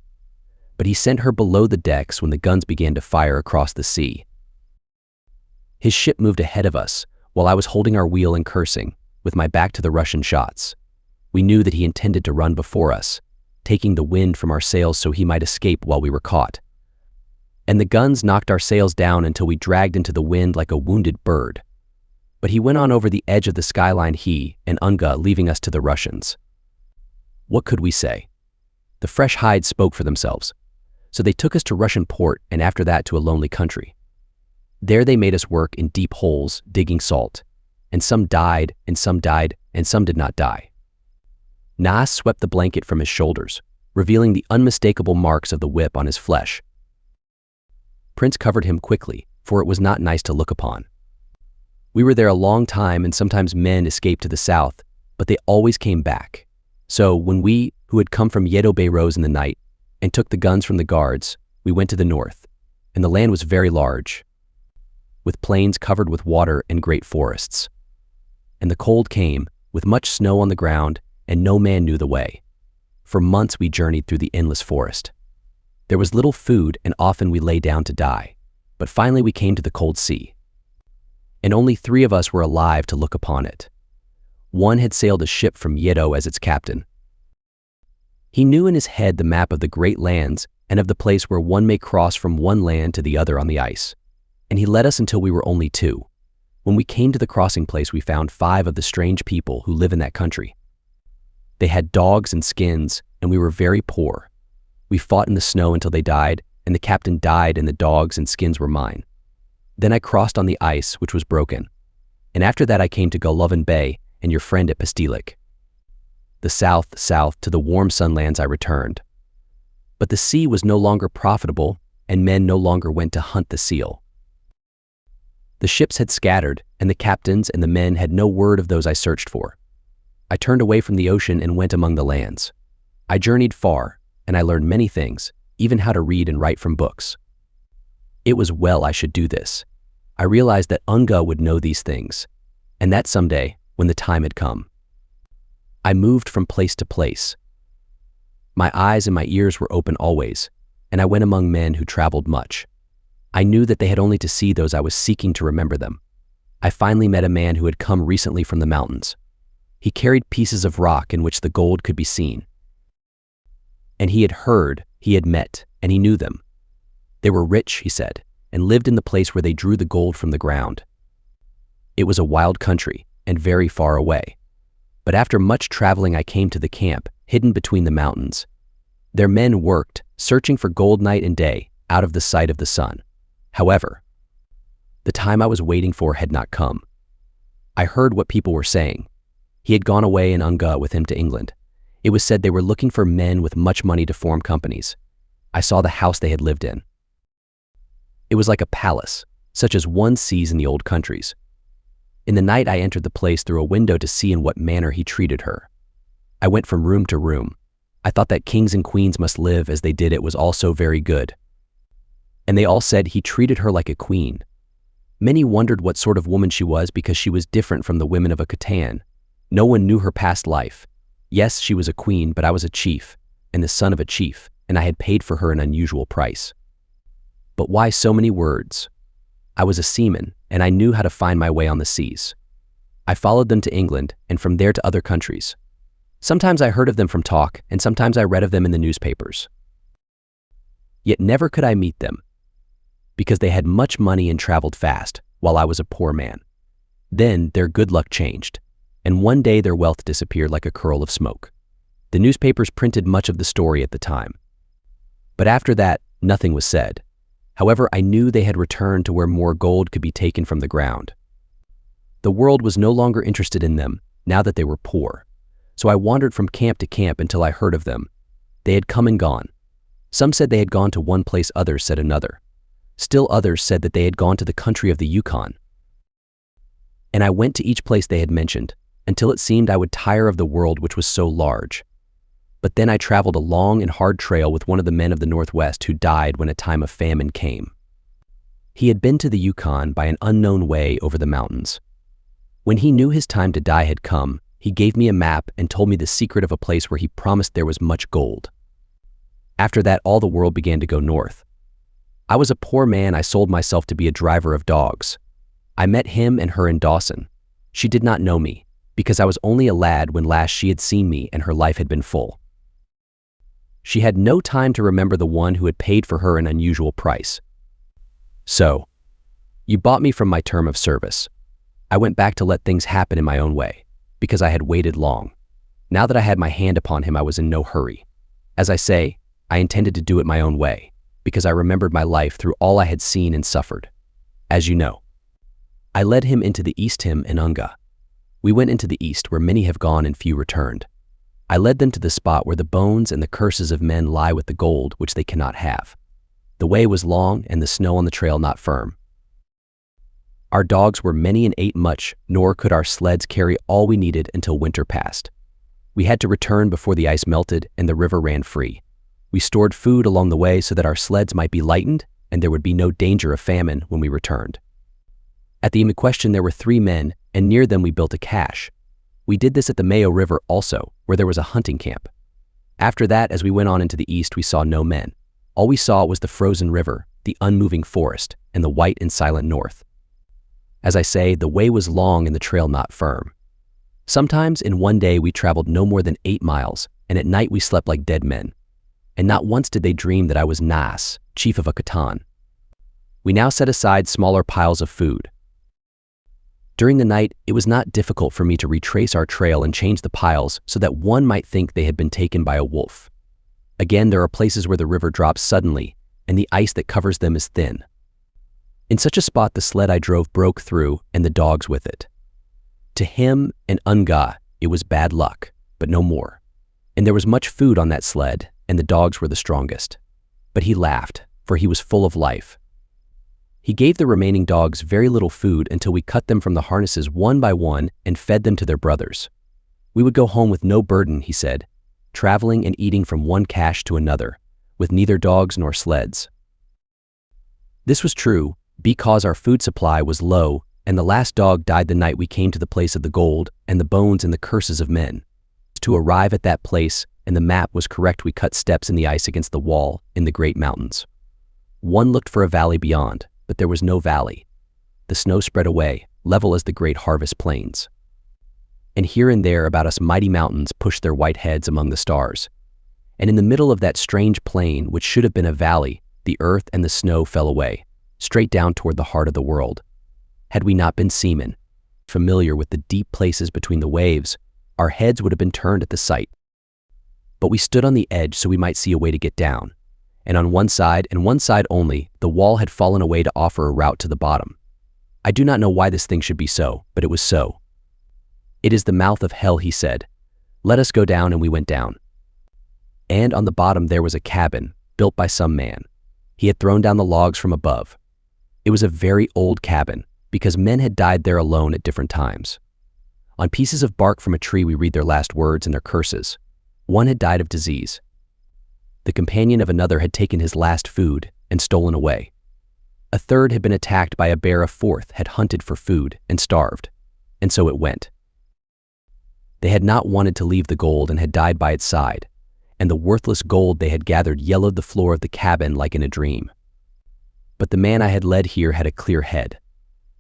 But he sent her below the decks when the guns began to fire across the sea. His ship moved ahead of us, while I was holding our wheel and cursing, with my back to the Russian shots. We knew that he intended to run before us, taking the wind from our sails so he might escape while we were caught. And the guns knocked our sails down until we dragged into the wind like a wounded bird. But he went on over the edge of the skyline, he and Unga, leaving us to the Russians. What could we say? The fresh hides spoke for themselves. So they took us to Russian port and after that to a lonely country. There they made us work in deep holes, digging salt. And some died, and some died, and some did not die. Nas swept the blanket from his shoulders, revealing the unmistakable marks of the whip on his flesh. Prince covered him quickly, for it was not nice to look upon. We were there a long time, and sometimes men escaped to the south, but they always came back. So when we, who had come from Yedo Bay, rose in the night and took the guns from the guards, we went to the north, and the land was very large, with plains covered with water and great forests. And the cold came, with much snow on the ground, and no man knew the way. For months we journeyed through the endless forest. There was little food, and often we lay down to die. But finally we came to the cold sea. And only 3 of us were alive to look upon it. One had sailed a ship from Yedo as its captain. He knew in his head the map of the great lands and of the place where one may cross from one land to the other on the ice. And he led us until we were only 2. When we came to the crossing place, we found 5 of the strange people who live in that country. They had dogs and skins, and we were very poor. We fought in the snow until they died, and the captain died, and the dogs and skins were mine. Then I crossed on the ice, which was broken. And after that I came to Golovin Bay and your friend at Pastilik. The south, to the warm sunlands I returned. But the sea was no longer profitable, and men no longer went to hunt the seal. The ships had scattered, and the captains and the men had no word of those I searched for. I turned away from the ocean and went among the lands. I journeyed far, and I learned many things, even how to read and write from books. It was well I should do this. I realized that Unga would know these things, and that someday, when the time had come. I moved from place to place. My eyes and my ears were open always, and I went among men who traveled much. I knew that they had only to see those I was seeking to remember them. I finally met a man who had come recently from the mountains. He carried pieces of rock in which the gold could be seen. And he had heard, he had met, and he knew them. They were rich, he said, and lived in the place where they drew the gold from the ground. It was a wild country, and very far away. But after much traveling I came to the camp, hidden between the mountains. Their men worked, searching for gold night and day, out of the sight of the sun. However, the time I was waiting for had not come. I heard what people were saying. He had gone away and Unga with him to England. It was said they were looking for men with much money to form companies. I saw the house they had lived in. It was like a palace, such as one sees in the old countries. In the night I entered the place through a window to see in what manner he treated her. I went from room to room. I thought that kings and queens must live as they did. It was all so very good. And they all said he treated her like a queen. Many wondered what sort of woman she was because she was different from the women of a Catan. No one knew her past life. Yes, she was a queen, but I was a chief, and the son of a chief, and I had paid for her an unusual price. But why so many words? I was a seaman, and I knew how to find my way on the seas. I followed them to England, and from there to other countries. Sometimes I heard of them from talk, and sometimes I read of them in the newspapers. Yet never could I meet them, because they had much money and traveled fast, while I was a poor man. Then their good luck changed, and one day their wealth disappeared like a curl of smoke. The newspapers printed much of the story at the time. But after that, nothing was said. However, I knew they had returned to where more gold could be taken from the ground. The world was no longer interested in them, now that they were poor. So I wandered from camp to camp until I heard of them. They had come and gone. Some said they had gone to one place, others said another. Still others said that they had gone to the country of the Yukon. And I went to each place they had mentioned, until it seemed I would tire of the world which was so large. But then I traveled a long and hard trail with one of the men of the Northwest who died when a time of famine came. He had been to the Yukon by an unknown way over the mountains. When he knew his time to die had come, he gave me a map and told me the secret of a place where he promised there was much gold. After that, all the world began to go north. I was a poor man. I sold myself to be a driver of dogs. I met him and her in Dawson. She did not know me, because I was only a lad when last she had seen me and her life had been full. She had no time to remember the one who had paid for her an unusual price. So, you bought me from my term of service. I went back to let things happen in my own way, because I had waited long. Now that I had my hand upon him, I was in no hurry. As I say, I intended to do it my own way, because I remembered my life through all I had seen and suffered. As you know, I led him into the East, him and Unga. We went into the East, where many have gone and few returned. I led them to the spot where the bones and the curses of men lie with the gold which they cannot have. The way was long and the snow on the trail not firm. Our dogs were many and ate much, nor could our sleds carry all we needed until winter passed. We had to return before the ice melted and the river ran free. We stored food along the way so that our sleds might be lightened and there would be no danger of famine when we returned. At the question there were 3 men, and near them we built a cache. We did this at the Mayo River also, where there was a hunting camp. After that, as we went on into the east, we saw no men. All we saw was the frozen river, the unmoving forest, and the white and silent north. As I say, the way was long and the trail not firm. Sometimes in one day we traveled no more than 8 miles, and at night we slept like dead men. And not once did they dream that I was Nas, chief of a Khatan. We now set aside smaller piles of food. During the night, it was not difficult for me to retrace our trail and change the piles so that one might think they had been taken by a wolf. Again, there are places where the river drops suddenly, and the ice that covers them is thin. In such a spot, the sled I drove broke through, and the dogs with it. To him and Unga, it was bad luck, but no more. And there was much food on that sled, and the dogs were the strongest. But he laughed, for he was full of life. He gave the remaining dogs very little food until we cut them from the harnesses one by one and fed them to their brothers. We would go home with no burden, he said, traveling and eating from one cache to another, with neither dogs nor sleds. This was true because our food supply was low, and the last dog died the night we came to the place of the gold and the bones and the curses of men. To arrive at that place, and the map was correct, we cut steps in the ice against the wall in the great mountains. One looked for a valley beyond, but there was no valley. The snow spread away, level as the great harvest plains. And here and there about us mighty mountains pushed their white heads among the stars. And in the middle of that strange plain, which should have been a valley, the earth and the snow fell away, straight down toward the heart of the world. Had we not been seamen, familiar with the deep places between the waves, our heads would have been turned at the sight. But we stood on the edge so we might see a way to get down. And on one side, and one side only, the wall had fallen away to offer a route to the bottom. I do not know why this thing should be so, but it was so. It is the mouth of hell, he said. Let us go down, and we went down. And on the bottom there was a cabin, built by some man. He had thrown down the logs from above. It was a very old cabin, because men had died there alone at different times. On pieces of bark from a tree we read their last words and their curses. One had died of disease. The companion of another had taken his last food and stolen away. A third had been attacked by a bear. A fourth had hunted for food and starved. And so it went. They had not wanted to leave the gold and had died by its side, and the worthless gold they had gathered yellowed the floor of the cabin like in a dream. But the man I had led here had a clear head.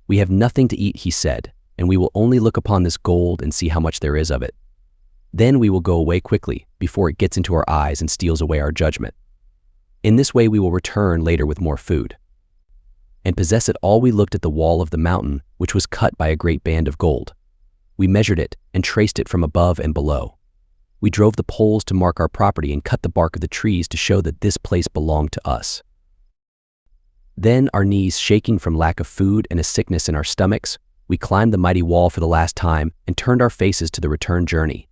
We have nothing to eat, he said, and we will only look upon this gold and see how much there is of it. Then we will go away quickly before it gets into our eyes and steals away our judgment. In this way we will return later with more food. And possess it all. We looked at the wall of the mountain, which was cut by a great band of gold. We measured it and traced it from above and below. We drove the poles to mark our property and cut the bark of the trees to show that this place belonged to us. Then, our knees shaking from lack of food and a sickness in our stomachs, we climbed the mighty wall for the last time and turned our faces to the return journey.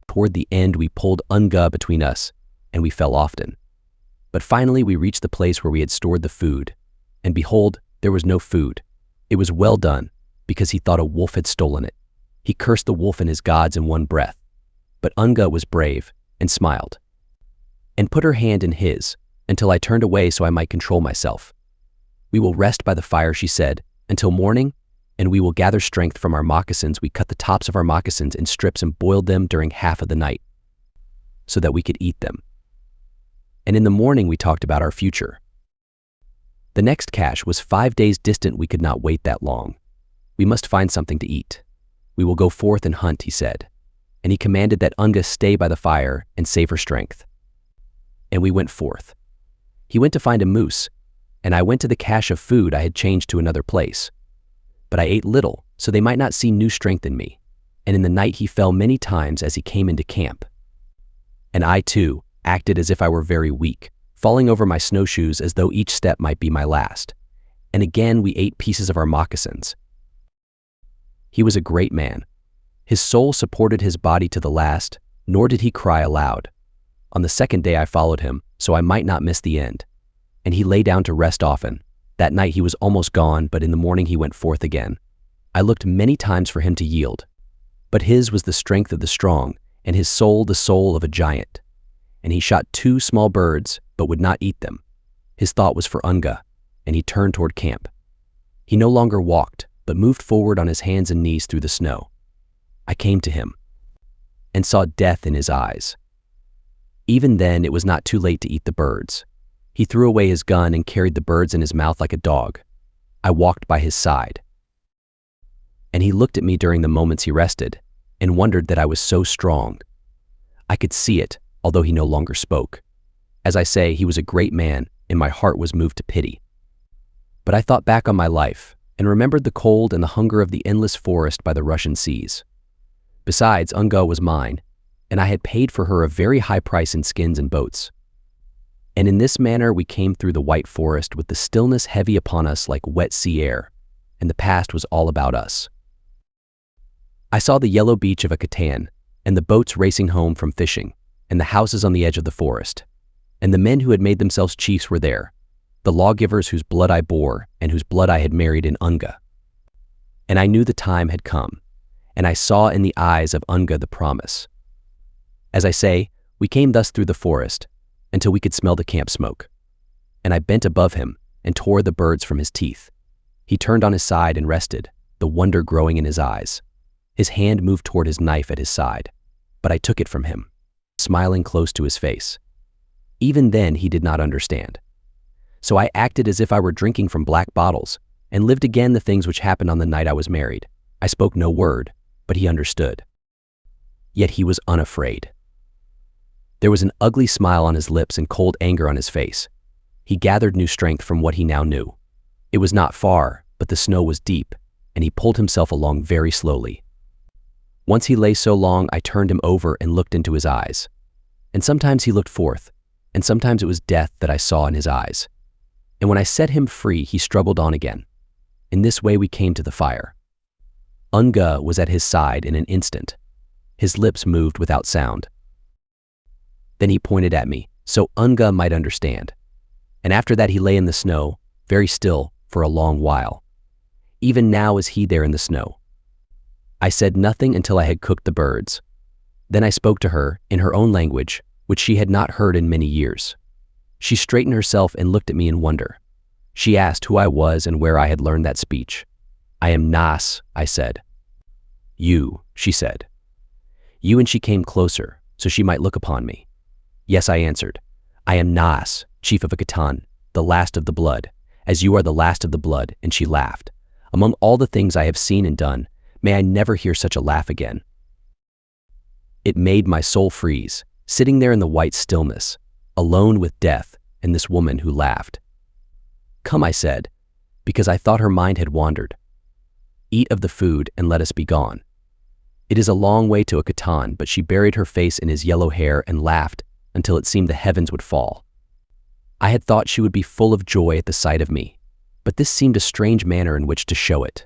Toward the end, we pulled Unga between us, and we fell often. But finally, we reached the place where we had stored the food, and behold, there was no food. It was well done, because he thought a wolf had stolen it. He cursed the wolf and his gods in one breath. But Unga was brave and smiled, and put her hand in his, until I turned away so I might control myself. We will rest by the fire, she said, until morning, and we will gather strength from our moccasins. We cut the tops of our moccasins in strips and boiled them during half of the night, so that we could eat them. And in the morning we talked about our future. The next cache was 5 days distant. We could not wait that long. We must find something to eat. We will go forth and hunt, he said. And he commanded that Unga stay by the fire and save her strength. And we went forth. He went to find a moose, and I went to the cache of food I had changed to another place. But I ate little, so they might not see new strength in me. And in the night he fell many times as he came into camp. And I, too, acted as if I were very weak, falling over my snowshoes as though each step might be my last. And again we ate pieces of our moccasins. He was a great man. His soul supported his body to the last, nor did he cry aloud. On the second day I followed him, so I might not miss the end. And he lay down to rest often. That night he was almost gone, but in the morning he went forth again. I looked many times for him to yield. But his was the strength of the strong, and his soul the soul of a giant. And he shot 2 small birds, but would not eat them. His thought was for Unga, and he turned toward camp. He no longer walked, but moved forward on his hands and knees through the snow. I came to him and saw death in his eyes. Even then, it was not too late to eat the birds. He threw away his gun and carried the birds in his mouth like a dog. I walked by his side. And he looked at me during the moments he rested and wondered that I was so strong. I could see it, although he no longer spoke. As I say, he was a great man, and my heart was moved to pity. But I thought back on my life and remembered the cold and the hunger of the endless forest by the Russian seas. Besides, Unga was mine, and I had paid for her a very high price in skins and boats. And in this manner we came through the white forest with the stillness heavy upon us like wet sea air, and the past was all about us. I saw the yellow beach of Yucatan, and the boats racing home from fishing, and the houses on the edge of the forest. And the men who had made themselves chiefs were there, the lawgivers whose blood I bore and whose blood I had married in Unga. And I knew the time had come, and I saw in the eyes of Unga the promise. As I say, we came thus through the forest, until we could smell the camp smoke. And I bent above him and tore the birds from his teeth. He turned on his side and rested, the wonder growing in his eyes. His hand moved toward his knife at his side, but I took it from him, smiling close to his face. Even then he did not understand. So I acted as if I were drinking from black bottles, and lived again the things which happened on the night I was married. I spoke no word, but he understood. Yet he was unafraid. There was an ugly smile on his lips and cold anger on his face. He gathered new strength from what he now knew. It was not far, but the snow was deep, and he pulled himself along very slowly. Once he lay so long, I turned him over and looked into his eyes. And sometimes he looked forth, and sometimes it was death that I saw in his eyes. And when I set him free, he struggled on again. In this way we came to the fire. Unga was at his side in an instant. His lips moved without sound. Then he pointed at me, so Unga might understand. And after that he lay in the snow, very still, for a long while. Even now is he there in the snow. I said nothing until I had cooked the birds. Then I spoke to her in her own language, which she had not heard in many years. She straightened herself and looked at me in wonder. She asked who I was and where I had learned that speech. I am Nas, I said. You, she said. You, and she came closer, so she might look upon me. Yes, I answered. I am Nas, chief of Yucatan, the last of the blood, as you are the last of the blood, and she laughed. Among all the things I have seen and done, may I never hear such a laugh again. It made my soul freeze, sitting there in the white stillness, alone with death and this woman who laughed. "Come," I said, because I thought her mind had wandered. "Eat of the food and let us be gone. It is a long way to Akatan," but she buried her face in his yellow hair and laughed until it seemed the heavens would fall. I had thought she would be full of joy at the sight of me, but this seemed a strange manner in which to show it.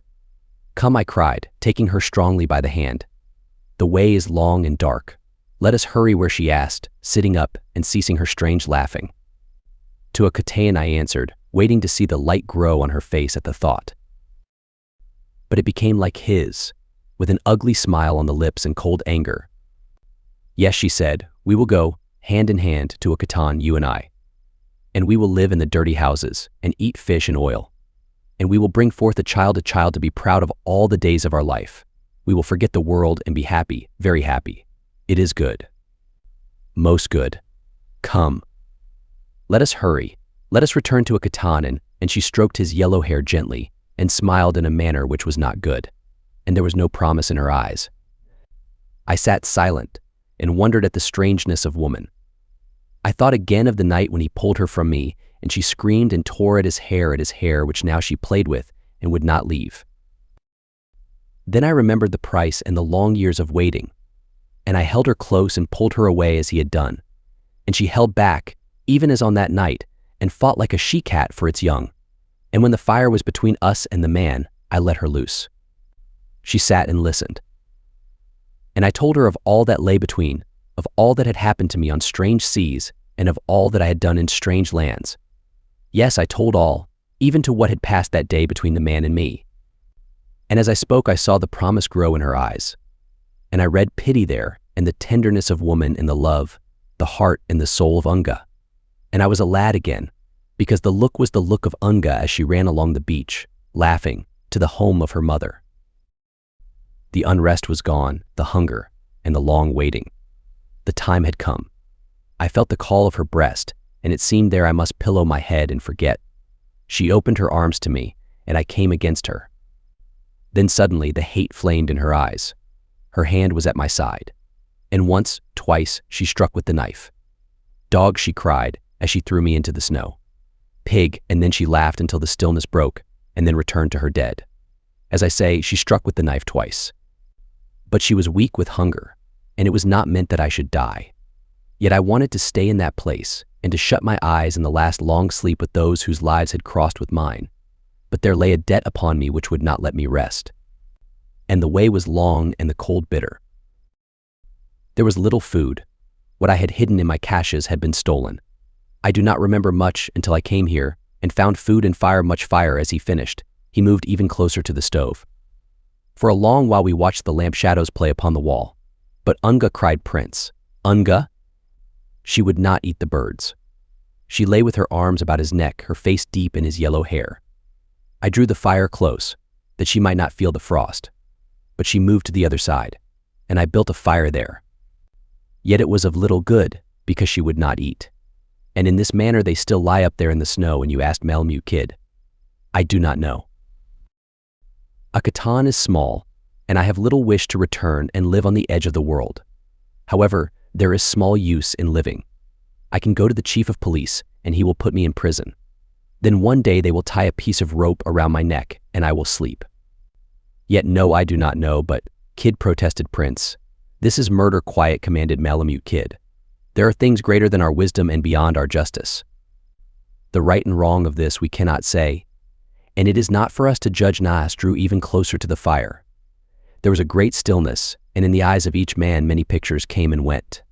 "Come," I cried, taking her strongly by the hand. "The way is long and dark. Let us hurry where," she asked, sitting up and ceasing her strange laughing. "To Akatan," I answered, waiting to see the light grow on her face at the thought. But it became like his, with an ugly smile on the lips and cold anger. "Yes," she said, "we will go, hand in hand, to Akatan, you and I. And we will live in the dirty houses, and eat fish and oil. And we will bring forth a child to be proud of all the days of our life. We will forget the world and be happy, very happy. It is good. Most good. Come. Let us hurry. Let us return to Akatan," and she stroked his yellow hair gently and smiled in a manner which was not good, and there was no promise in her eyes. I sat silent and wondered at the strangeness of woman. I thought again of the night when he pulled her from me, and she screamed and tore at his hair, which now she played with and would not leave. Then I remembered the price and the long years of waiting, and I held her close and pulled her away as he had done, and she held back, even as on that night, and fought like a she-cat for its young. And when the fire was between us and the man, I let her loose. She sat and listened. And I told her of all that lay between, of all that had happened to me on strange seas, and of all that I had done in strange lands. Yes, I told all, even to what had passed that day between the man and me. And as I spoke, I saw the promise grow in her eyes. And I read pity there, and the tenderness of woman in the love, the heart and the soul of Unga. And I was a lad again, because the look was the look of Unga as she ran along the beach, laughing, to the home of her mother. The unrest was gone, the hunger, and the long waiting. The time had come. I felt the call of her breast, and it seemed there I must pillow my head and forget. She opened her arms to me, and I came against her. Then suddenly the hate flamed in her eyes. Her hand was at my side, and once, twice, she struck with the knife. "Dog," she cried, as she threw me into the snow. "Pig," and then she laughed until the stillness broke, and then returned to her dead. As I say, she struck with the knife twice. But she was weak with hunger, and it was not meant that I should die. Yet I wanted to stay in that place, and to shut my eyes in the last long sleep with those whose lives had crossed with mine. But there lay a debt upon me which would not let me rest. And the way was long and the cold bitter. There was little food. What I had hidden in my caches had been stolen. I do not remember much until I came here and found food and fire. Much fire. As he finished, he moved even closer to the stove. For a long while we watched the lamp shadows play upon the wall. But Unga, cried Prince. Unga? She would not eat the birds. She lay with her arms about his neck, her face deep in his yellow hair. I drew the fire close, that she might not feel the frost. But she moved to the other side, and I built a fire there. Yet it was of little good, because she would not eat. And in this manner they still lie up there in the snow, and you asked Malamute Kid. I do not know. Akatan is small, and I have little wish to return and live on the edge of the world. However, there is small use in living. I can go to the chief of police, and he will put me in prison. Then one day they will tie a piece of rope around my neck, and I will sleep. Yet no, I do not know, but, Kid, protested Prince. This is murder. Quiet, commanded Malamute Kid. There are things greater than our wisdom and beyond our justice. The right and wrong of this we cannot say, and it is not for us to judge. Nas drew even closer to the fire. There was a great stillness, and in the eyes of each man many pictures came and went.